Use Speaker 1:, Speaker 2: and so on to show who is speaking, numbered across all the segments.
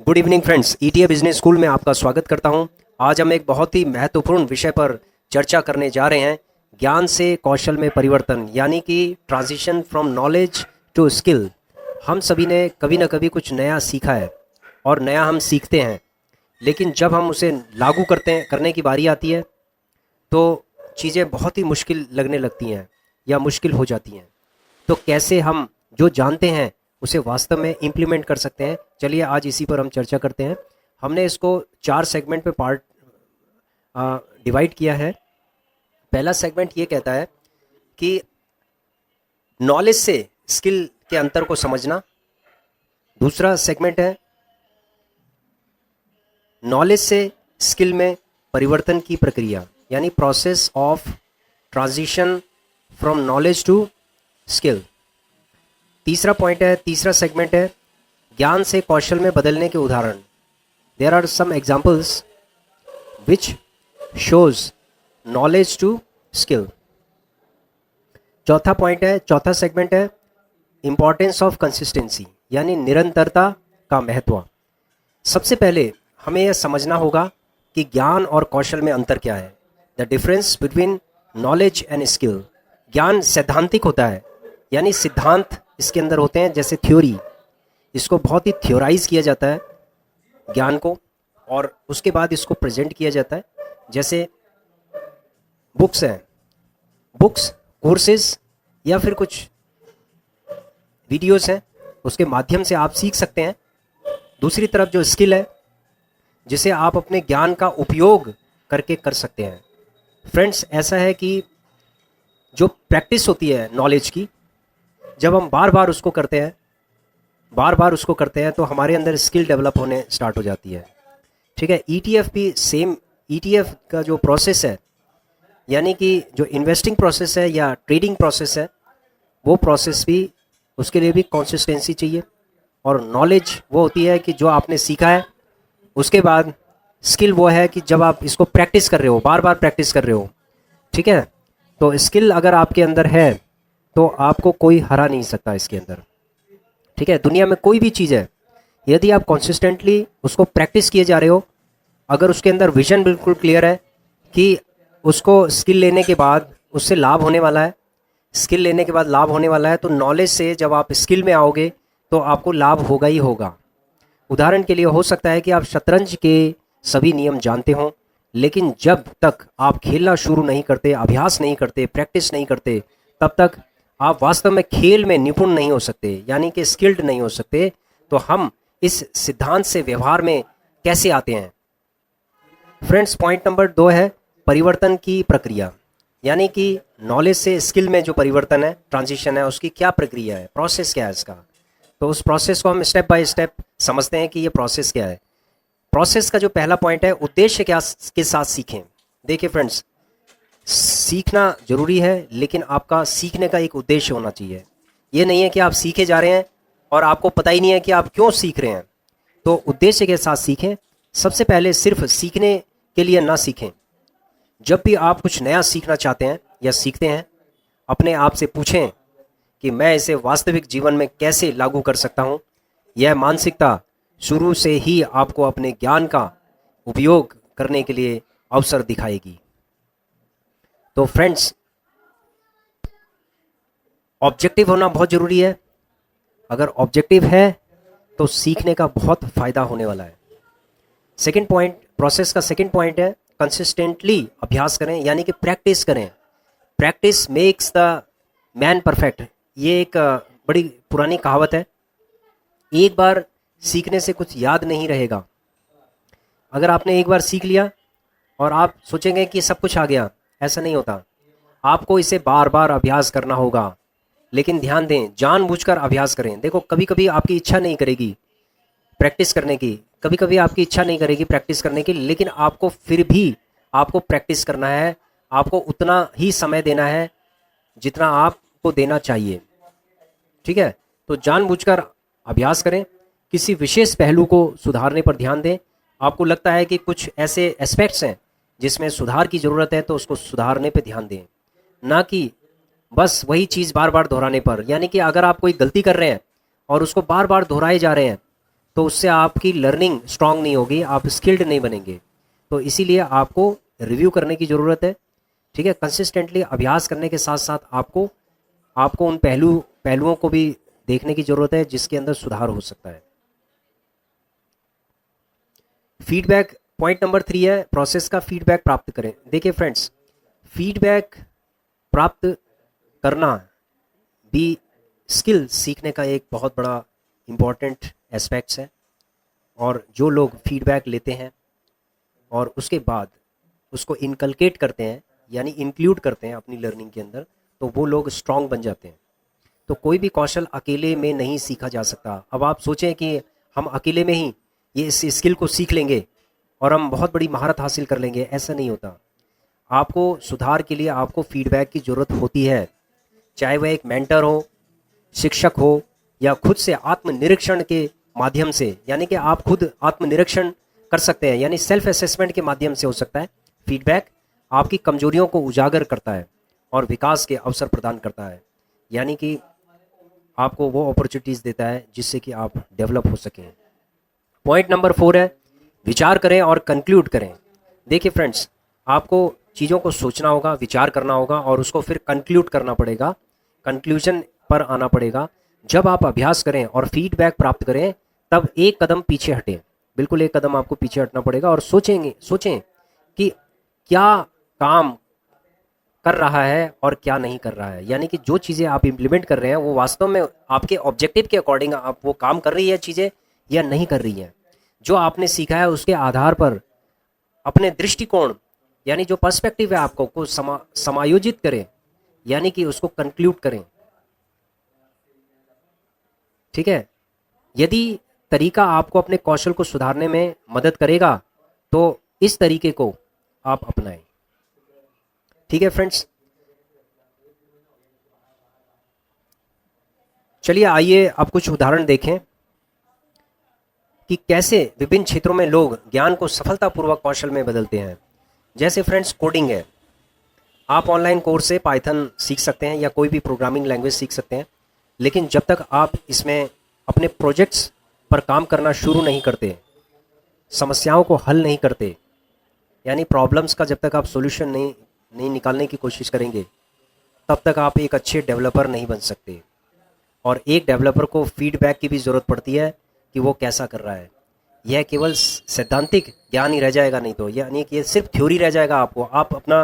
Speaker 1: Good evening friends, ETA business school में आपका स्वागत करता हूं। आज हम एक बहुत ही महत्वपूर्ण विषय पर चर्चा करने जा रहे हैं। ज्ञान से कौशल में परिवर्तन, यानी कि transition from knowledge to skill. हम सभी ने कभी ना कभी कुछ नया सीखा है और नया हम सीखते हैं, लेकिन जब हम उसे लागू करने की बारी आती है तो चीज़ें बहुत ही मुश्किल लगने लगती हैं या मुश्किल हो जाती हैं। तो कैसे हम जो जानते हैं उसे वास्तव में इम्प्लीमेंट कर सकते हैं, चलिए आज इसी पर हम चर्चा करते हैं। हमने इसको 4 सेगमेंट पे पार्ट डिवाइड किया है। पहला सेगमेंट ये कहता है कि नॉलेज से स्किल के अंतर को समझना। दूसरा सेगमेंट है नॉलेज से स्किल में परिवर्तन की प्रक्रिया, यानी process of transition from knowledge to skill. तीसरा सेगमेंट है ज्ञान से कौशल में बदलने के उदाहरण। There are some examples which shows knowledge to skill. चौथा सेगमेंट है इंपॉर्टेंस ऑफ कंसिस्टेंसी, यानी निरंतरता का महत्व। सबसे पहले हमें यह समझना होगा कि ज्ञान और कौशल में अंतर क्या है। The difference between knowledge and skill. ज्ञान सैद्धांतिक होता है, यानी सिद्धांत इसके अंदर होते हैं, जैसे थ्योरी। इसको बहुत ही थ्योराइज किया जाता है ज्ञान को, और उसके बाद इसको प्रेजेंट किया जाता है। जैसे बुक्स हैं, बुक्स, कोर्सेज या फिर कुछ वीडियोस हैं, उसके माध्यम से आप सीख सकते हैं। दूसरी तरफ जो स्किल है, जिसे आप अपने ज्ञान का उपयोग करके कर सकते हैं। फ्रेंड्स, ऐसा है कि जो प्रैक्टिस होती है नॉलेज की, जब हम बार बार उसको करते हैं तो हमारे अंदर स्किल डेवलप होने स्टार्ट हो जाती है। ठीक है, ईटीएफ भी सेम। ईटीएफ का जो प्रोसेस है, यानी कि जो इन्वेस्टिंग प्रोसेस है या ट्रेडिंग प्रोसेस है, वो प्रोसेस भी, उसके लिए भी कंसिस्टेंसी चाहिए। और नॉलेज वो होती है कि जो आपने सीखा है, उसके बाद स्किल वो है कि जब आप इसको प्रैक्टिस कर रहे हो, बार बार प्रैक्टिस कर रहे हो। ठीक है, तो स्किल अगर आपके अंदर है तो आपको कोई हरा नहीं सकता इसके अंदर। ठीक है, दुनिया में कोई भी चीज़ है, यदि आप कंसिस्टेंटली उसको प्रैक्टिस किए जा रहे हो, अगर उसके अंदर विजन बिल्कुल क्लियर है कि उसको स्किल लेने के बाद उससे लाभ होने वाला है, स्किल लेने के बाद लाभ होने वाला है, तो नॉलेज से जब आप स्किल में आओगे तो आपको लाभ होगा ही होगा। उदाहरण के लिए हो सकता है कि आप शतरंज के सभी नियम जानते हों, लेकिन जब तक आप खेलना शुरू नहीं करते, अभ्यास नहीं करते, प्रैक्टिस नहीं करते, तब तक आप वास्तव में खेल में निपुण नहीं हो सकते, यानी कि स्किल्ड नहीं हो सकते। तो हम इस सिद्धांत से व्यवहार में कैसे आते हैं? फ्रेंड्स, पॉइंट नंबर 2 है परिवर्तन की प्रक्रिया, यानी कि नॉलेज से स्किल में जो परिवर्तन है, ट्रांजिशन है, उसकी क्या प्रक्रिया है, प्रोसेस क्या है इसका। तो उस प्रोसेस को हम स्टेप बाय स्टेप समझते हैं कि ये प्रोसेस क्या है। प्रोसेस का जो पहला पॉइंट है, उद्देश्य क्या के साथ सीखें। देखिए फ्रेंड्स, सीखना जरूरी है, लेकिन आपका सीखने का एक उद्देश्य होना चाहिए। ये नहीं है कि आप सीखे जा रहे हैं और आपको पता ही नहीं है कि आप क्यों सीख रहे हैं। तो उद्देश्य के साथ सीखें। सबसे पहले सिर्फ सीखने के लिए ना सीखें। जब भी आप कुछ नया सीखना चाहते हैं या सीखते हैं, अपने आप से पूछें कि मैं इसे वास्तविक जीवन में कैसे लागू कर सकता हूँ। यह मानसिकता शुरू से ही आपको अपने ज्ञान का उपयोग करने के लिए अवसर दिखाएगी। तो फ्रेंड्स, ऑब्जेक्टिव होना बहुत ज़रूरी है। अगर ऑब्जेक्टिव है तो सीखने का बहुत फ़ायदा होने वाला है। सेकंड पॉइंट, प्रोसेस का सेकंड पॉइंट है कंसिस्टेंटली अभ्यास करें, यानी कि प्रैक्टिस करें। Practice makes the man perfect. ये एक बड़ी पुरानी कहावत है। एक बार सीखने से कुछ याद नहीं रहेगा। अगर आपने एक बार सीख लिया और आप सोचेंगे कि सब कुछ आ गया, ऐसा नहीं होता। आपको इसे बार बार अभ्यास करना होगा, लेकिन ध्यान दें, जानबूझकर अभ्यास करें। देखो, कभी कभी आपकी इच्छा नहीं करेगी प्रैक्टिस करने की, कभी कभी आपकी इच्छा नहीं करेगी प्रैक्टिस करने की, लेकिन आपको फिर भी आपको प्रैक्टिस करना है। आपको उतना ही समय देना है जितना आपको देना चाहिए। ठीक है, तो जानबूझकर अभ्यास करें। किसी विशेष पहलू को सुधारने पर ध्यान दें। आपको लगता है कि कुछ ऐसे एस्पेक्ट्स हैं जिसमें सुधार की ज़रूरत है, तो उसको सुधारने पे ध्यान दें, ना कि बस वही चीज़ बार बार दोहराने पर। यानी कि अगर आप कोई गलती कर रहे हैं और उसको बार बार दोहराए जा रहे हैं, तो उससे आपकी लर्निंग स्ट्रांग नहीं होगी, आप स्किल्ड नहीं बनेंगे। तो इसीलिए आपको रिव्यू करने की ज़रूरत है, ठीक है। कंसिस्टेंटली अभ्यास करने के साथ साथ आपको आपको उन पहलुओं को भी देखने की ज़रूरत है जिसके अंदर सुधार हो सकता है। फीडबैक पॉइंट नंबर 3 है, प्रोसेस का फीडबैक प्राप्त करें। देखिए फ्रेंड्स, फीडबैक प्राप्त करना भी स्किल सीखने का एक बहुत बड़ा इम्पॉर्टेंट एस्पेक्ट्स है। और जो लोग फीडबैक लेते हैं और उसके बाद उसको इनकलकेट करते हैं, यानी इंक्लूड करते हैं अपनी लर्निंग के अंदर, तो वो लोग स्ट्रांग बन जाते हैं। तो कोई भी कौशल अकेले में नहीं सीखा जा सकता। अब आप सोचें कि हम अकेले में ही ये इस स्किल को सीख लेंगे और हम बहुत बड़ी महारत हासिल कर लेंगे, ऐसा नहीं होता। आपको सुधार के लिए आपको फीडबैक की ज़रूरत होती है, चाहे वह एक मेंटर हो, शिक्षक हो, या खुद से आत्मनिरीक्षण के माध्यम से, यानी कि आप खुद आत्मनिरीक्षण कर सकते हैं, यानी सेल्फ असेसमेंट के माध्यम से हो सकता है। फीडबैक आपकी कमजोरियों को उजागर करता है और विकास के अवसर प्रदान करता है, यानी कि आपको वो अपॉर्चुनिटीज़ देता है जिससे कि आप डेवलप हो सकें। पॉइंट नंबर 4 है, विचार करें और कंक्लूड करें। देखिए फ्रेंड्स, आपको चीज़ों को सोचना होगा, विचार करना होगा और उसको फिर कंक्लूड करना पड़ेगा, कंक्लूजन पर आना पड़ेगा। जब आप अभ्यास करें और फीडबैक प्राप्त करें तब एक कदम पीछे हटें, बिल्कुल एक कदम आपको पीछे हटना पड़ेगा और सोचें कि क्या काम कर रहा है और क्या नहीं कर रहा है, यानी कि जो चीज़ें आप इम्प्लीमेंट कर रहे हैं वो वास्तव में आपके ऑब्जेक्टिव के अकॉर्डिंग आप वो काम कर रही है चीज़ें या नहीं कर रही हैं। जो आपने सीखा है उसके आधार पर अपने दृष्टिकोण, यानी जो पर्सपेक्टिव है आपको को समायोजित करें, यानी कि उसको कंक्लूड करें, ठीक है। यदि तरीका आपको अपने कौशल को सुधारने में मदद करेगा तो इस तरीके को आप अपनाएं, ठीक है फ्रेंड्स। चलिए आइए अब कुछ उदाहरण देखें कि कैसे विभिन्न क्षेत्रों में लोग ज्ञान को सफलतापूर्वक कौशल में बदलते हैं। जैसे फ्रेंड्स, कोडिंग है, आप ऑनलाइन कोर्स से पाइथन सीख सकते हैं या कोई भी प्रोग्रामिंग लैंग्वेज सीख सकते हैं, लेकिन जब तक आप इसमें अपने प्रोजेक्ट्स पर काम करना शुरू नहीं करते, समस्याओं को हल नहीं करते, यानी प्रॉब्लम्स का जब तक आप सॉल्यूशन नहीं निकालने की कोशिश करेंगे, तब तक आप एक अच्छे डेवलपर नहीं बन सकते। और एक डेवलपर को फीडबैक की भी ज़रूरत पड़ती है कि वो कैसा कर रहा है। यह केवल सैद्धांतिक ज्ञान ही रह जाएगा नहीं तो, यानी कि ये सिर्फ थ्योरी रह जाएगा, आप अपना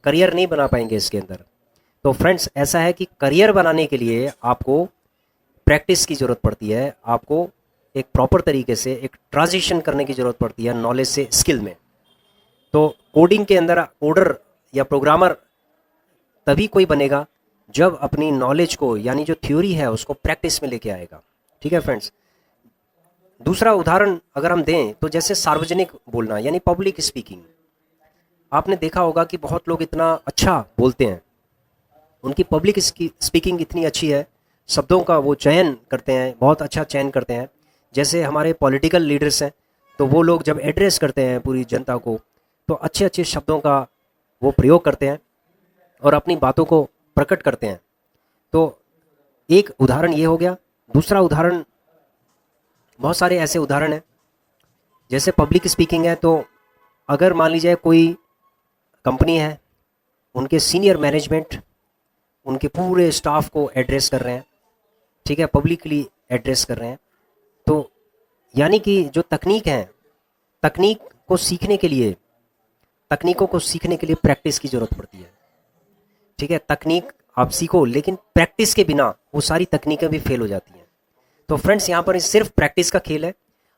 Speaker 1: करियर नहीं बना पाएंगे इसके अंदर। तो फ्रेंड्स, ऐसा है कि करियर बनाने के लिए आपको प्रैक्टिस की ज़रूरत पड़ती है, आपको एक प्रॉपर तरीके से एक ट्रांजिशन करने की ज़रूरत पड़ती है नॉलेज से स्किल में। तो कोडिंग के अंदर कोडर या प्रोग्रामर तभी कोई बनेगा जब अपनी नॉलेज को, यानी जो थ्योरी है उसको प्रैक्टिस में लेके आएगा, ठीक है फ्रेंड्स। दूसरा उदाहरण अगर हम दें तो जैसे सार्वजनिक बोलना, यानी पब्लिक स्पीकिंग। आपने देखा होगा कि बहुत लोग इतना अच्छा बोलते हैं, उनकी पब्लिक स्पीकिंग इतनी अच्छी है, शब्दों का वो चयन करते हैं, बहुत अच्छा चयन करते हैं। जैसे हमारे पॉलिटिकल लीडर्स हैं, तो वो लोग जब एड्रेस करते हैं पूरी जनता को, तो अच्छे अच्छे शब्दों का वो प्रयोग करते हैं और अपनी बातों को प्रकट करते हैं। तो एक उदाहरण ये हो गया। दूसरा उदाहरण, बहुत सारे ऐसे उदाहरण हैं। जैसे पब्लिक स्पीकिंग है, तो अगर मान लीजिए कोई कंपनी है, उनके सीनियर मैनेजमेंट उनके पूरे स्टाफ को एड्रेस कर रहे हैं, ठीक है, पब्लिकली एड्रेस कर रहे हैं, तो यानी कि जो तकनीक है, तकनीकों को सीखने के लिए प्रैक्टिस की ज़रूरत पड़ती है, ठीक है। तकनीक आप सीखो, लेकिन प्रैक्टिस के बिना वो सारी तकनीकें भी फेल हो जाती हैं। तो फ्रेंड्स, यहाँ पर सिर्फ प्रैक्टिस का खेल है।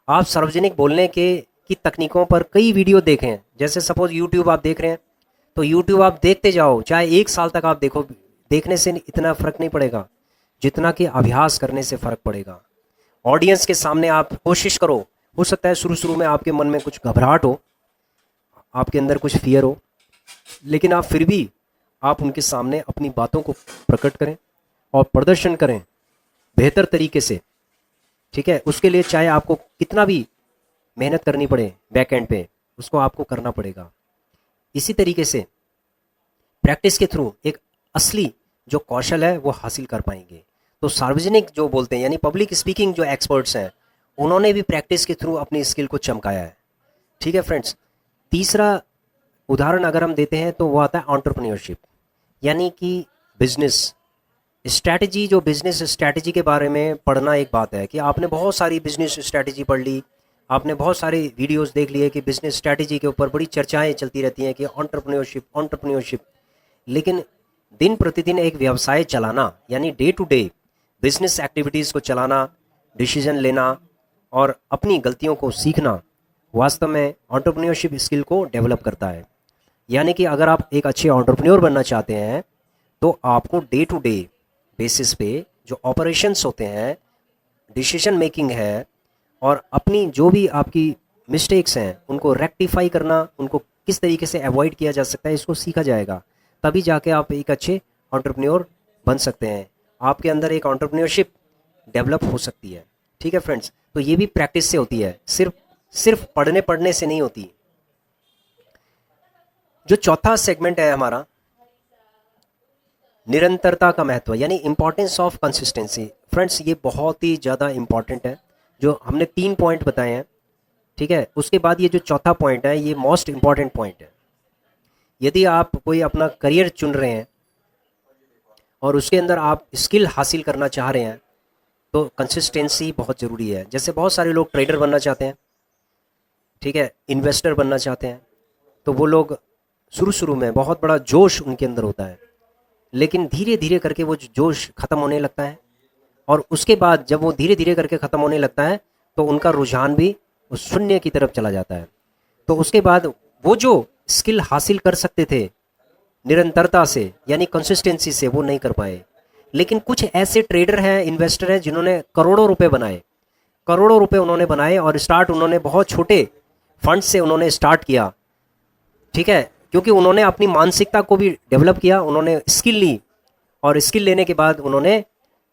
Speaker 1: आप सार्वजनिक बोलने की तकनीकों पर कई वीडियो देखें। जैसे सपोज यूट्यूब आप देख रहे हैं, तो यूट्यूब आप देखते जाओ, चाहे 1 साल तक आप देखो, देखने से इतना फ़र्क नहीं पड़ेगा जितना कि अभ्यास करने से फ़र्क पड़ेगा। ऑडियंस के सामने आप कोशिश करो। हो सकता है शुरू में आपके मन में कुछ घबराहट हो, आपके अंदर कुछ फियर हो, लेकिन आप फिर भी आप उनके सामने अपनी बातों को प्रकट करें और प्रदर्शन करें बेहतर तरीके से, ठीक है। उसके लिए चाहे आपको कितना भी मेहनत करनी पड़े बैक एंड पे, उसको आपको करना पड़ेगा। इसी तरीके से प्रैक्टिस के थ्रू एक असली जो कौशल है वो हासिल कर पाएंगे। तो सार्वजनिक जो बोलते हैं, यानी पब्लिक स्पीकिंग जो एक्सपर्ट्स हैं, उन्होंने भी प्रैक्टिस के थ्रू अपनी स्किल को चमकाया है। ठीक है फ्रेंड्स। तीसरा उदाहरण अगर हम देते हैं तो वो आता है एंटरप्रेन्योरशिप, यानी कि बिजनेस स्ट्रैटेजी। जो बिजनेस स्ट्रैटेजी के बारे में पढ़ना एक बात है कि आपने बहुत सारी बिजनेस स्ट्रैटेजी पढ़ ली, आपने बहुत सारे वीडियोस देख लिए कि बिजनेस स्ट्रैटेजी के ऊपर बड़ी चर्चाएं चलती रहती हैं कि एंटरप्रेन्योरशिप, लेकिन दिन प्रतिदिन एक व्यवसाय चलाना, यानी day to day business activities को चलाना, डिसीजन लेना और अपनी गलतियों को सीखना, वास्तव में एंटरप्रेन्योरशिप स्किल को डेवलप करता है। यानी कि अगर आप एक अच्छे एंटरप्रेन्योर बनना चाहते हैं तो आपको डे टू डे बेसिस पे जो ऑपरेशंस होते हैं, डिसीजन मेकिंग है, और अपनी जो भी आपकी मिस्टेक्स हैं उनको रेक्टिफाई करना, उनको किस तरीके से अवॉइड किया जा सकता है, इसको सीखा जाएगा। तभी जाके आप एक अच्छे एंटरप्रेन्योर बन सकते हैं, आपके अंदर एक एंटरप्रेन्योरशिप डेवलप हो सकती है। ठीक है फ्रेंड्स। तो ये भी प्रैक्टिस से होती है, सिर्फ पढ़ने से नहीं होती। जो चौथा सेगमेंट है हमारा, निरंतरता का महत्व, यानी इंपॉर्टेंस ऑफ कंसिस्टेंसी। फ्रेंड्स ये बहुत ही ज़्यादा इंपॉर्टेंट है। जो हमने 3 पॉइंट बताए हैं, ठीक है, उसके बाद ये जो चौथा पॉइंट है ये मोस्ट इंपॉर्टेंट पॉइंट है। यदि आप कोई अपना करियर चुन रहे हैं और उसके अंदर आप स्किल हासिल करना चाह रहे हैं तो कंसिस्टेंसी बहुत ज़रूरी है। जैसे बहुत सारे लोग ट्रेडर बनना चाहते हैं, ठीक है, इन्वेस्टर बनना चाहते हैं, तो वो लोग शुरू में बहुत बड़ा जोश उनके अंदर होता है, लेकिन धीरे धीरे करके वो जोश ख़त्म होने लगता है, और उसके बाद जब वो धीरे धीरे करके ख़त्म होने लगता है तो उनका रुझान भी उस शून्य की तरफ चला जाता है। तो उसके बाद वो जो स्किल हासिल कर सकते थे निरंतरता से, यानी कंसिस्टेंसी से, वो नहीं कर पाए। लेकिन कुछ ऐसे ट्रेडर हैं, इन्वेस्टर हैं, जिन्होंने करोड़ों रुपए बनाए, करोड़ों रुपए उन्होंने बनाए, और उन्होंने बहुत छोटे फंड से उन्होंने स्टार्ट किया। ठीक है, क्योंकि उन्होंने अपनी मानसिकता को भी डेवलप किया, उन्होंने स्किल ली, और स्किल लेने के बाद उन्होंने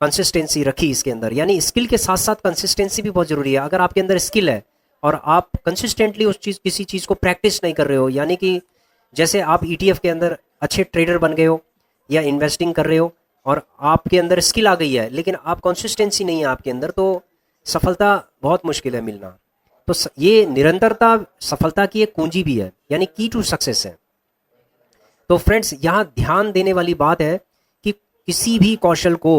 Speaker 1: कंसिस्टेंसी रखी इसके अंदर। यानी स्किल के साथ साथ कंसिस्टेंसी भी बहुत ज़रूरी है। अगर आपके अंदर स्किल है और आप कंसिस्टेंटली किसी चीज़ को प्रैक्टिस नहीं कर रहे हो, यानी कि जैसे आप ETF के अंदर अच्छे ट्रेडर बन गए हो या इन्वेस्टिंग कर रहे हो और आपके अंदर स्किल आ गई है, लेकिन आप कंसिस्टेंसी नहीं है आपके अंदर, तो सफलता बहुत मुश्किल है मिलना। तो ये निरंतरता सफलता की एक कुंजी भी है, यानी की टू सक्सेस है। तो फ्रेंड्स यहाँ ध्यान देने वाली बात है कि किसी भी कौशल को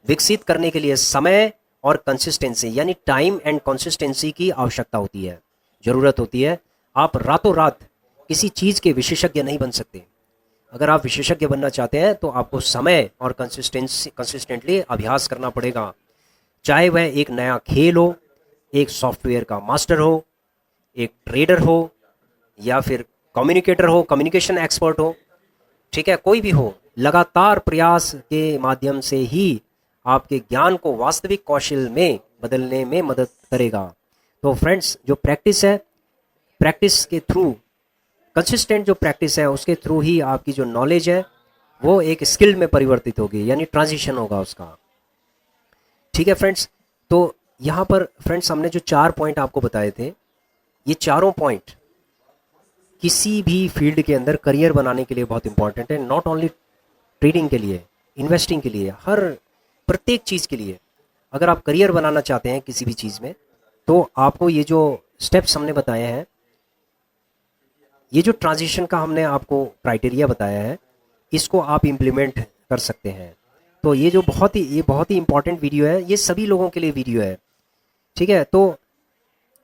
Speaker 1: विकसित करने के लिए समय और कंसिस्टेंसी, यानी टाइम एंड कंसिस्टेंसी की आवश्यकता होती है, ज़रूरत होती है। आप रातों रात किसी चीज़ के विशेषज्ञ नहीं बन सकते। अगर आप विशेषज्ञ बनना चाहते हैं तो आपको समय और कंसिस्टेंटली अभ्यास करना पड़ेगा। चाहे वह एक नया खेल हो, एक सॉफ्टवेयर का मास्टर हो, एक ट्रेडर हो, या फिर कम्युनिकेटर हो, कम्युनिकेशन एक्सपर्ट हो, ठीक है, कोई भी हो, लगातार प्रयास के माध्यम से ही आपके ज्ञान को वास्तविक कौशल में बदलने में मदद करेगा। तो फ्रेंड्स जो प्रैक्टिस है, प्रैक्टिस के थ्रू, कंसिस्टेंट जो प्रैक्टिस है उसके थ्रू ही आपकी जो नॉलेज है वो एक स्किल में परिवर्तित होगी, यानी ट्रांजिशन होगा उसका। ठीक है फ्रेंड्स। तो यहाँ पर फ्रेंड्स हमने जो 4 पॉइंट आपको बताए थे, ये चारों पॉइंट किसी भी फील्ड के अंदर करियर बनाने के लिए बहुत इंपॉर्टेंट है। नॉट ओनली ट्रेडिंग के लिए, इन्वेस्टिंग के लिए, हर प्रत्येक चीज़ के लिए। अगर आप करियर बनाना चाहते हैं किसी भी चीज़ में तो आपको ये जो स्टेप्स हमने बताए हैं, ये जो ट्रांजिशन का हमने आपको क्राइटेरिया बताया है, इसको आप इम्प्लीमेंट कर सकते हैं। तो ये बहुत ही इंपॉर्टेंट वीडियो है, ये सभी लोगों के लिए वीडियो है। ठीक है, तो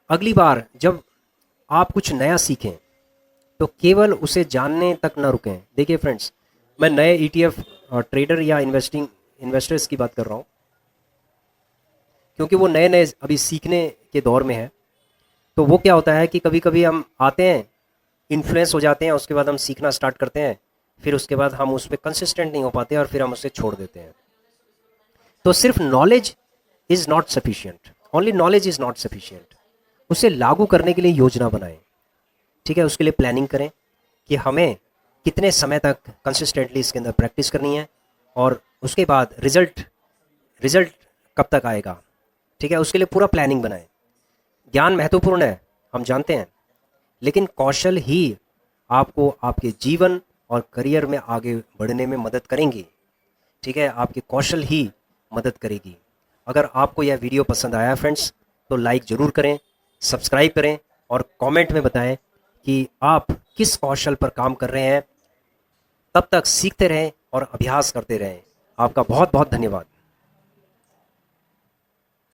Speaker 1: अगली बार जब आप कुछ नया सीखें तो केवल उसे जानने तक ना रुकें। देखिए फ्रेंड्स, मैं नए ETF ट्रेडर या इन्वेस्टर्स की बात कर रहा हूँ, क्योंकि वो नए नए अभी सीखने के दौर में है। तो वो क्या होता है कि कभी कभी हम आते हैं, इन्फ्लुएंस हो जाते हैं, उसके बाद हम सीखना स्टार्ट करते हैं, फिर उसके बाद हम उस पर कंसिस्टेंट नहीं हो पाते और फिर हम उसे छोड़ देते हैं। तो सिर्फ knowledge is not sufficient, only knowledge is not sufficient. उसे लागू करने के लिए योजना बनाएं। ठीक है, उसके लिए प्लानिंग करें कि हमें कितने समय तक कंसिस्टेंटली इसके अंदर प्रैक्टिस करनी है, और उसके बाद रिजल्ट कब तक आएगा। ठीक है, उसके लिए पूरा प्लानिंग बनाएं। ज्ञान महत्वपूर्ण है, हम जानते हैं, लेकिन कौशल ही आपको आपके जीवन और करियर में आगे बढ़ने में मदद करेंगी। ठीक है, आपके कौशल ही मदद करेगी। अगर आपको यह वीडियो पसंद आया फ्रेंड्स, तो लाइक ज़रूर करें, सब्सक्राइब करें और कमेंट में बताएं कि आप किस कौशल पर काम कर रहे हैं। तब तक सीखते रहें और अभ्यास करते रहें। आपका बहुत बहुत धन्यवाद।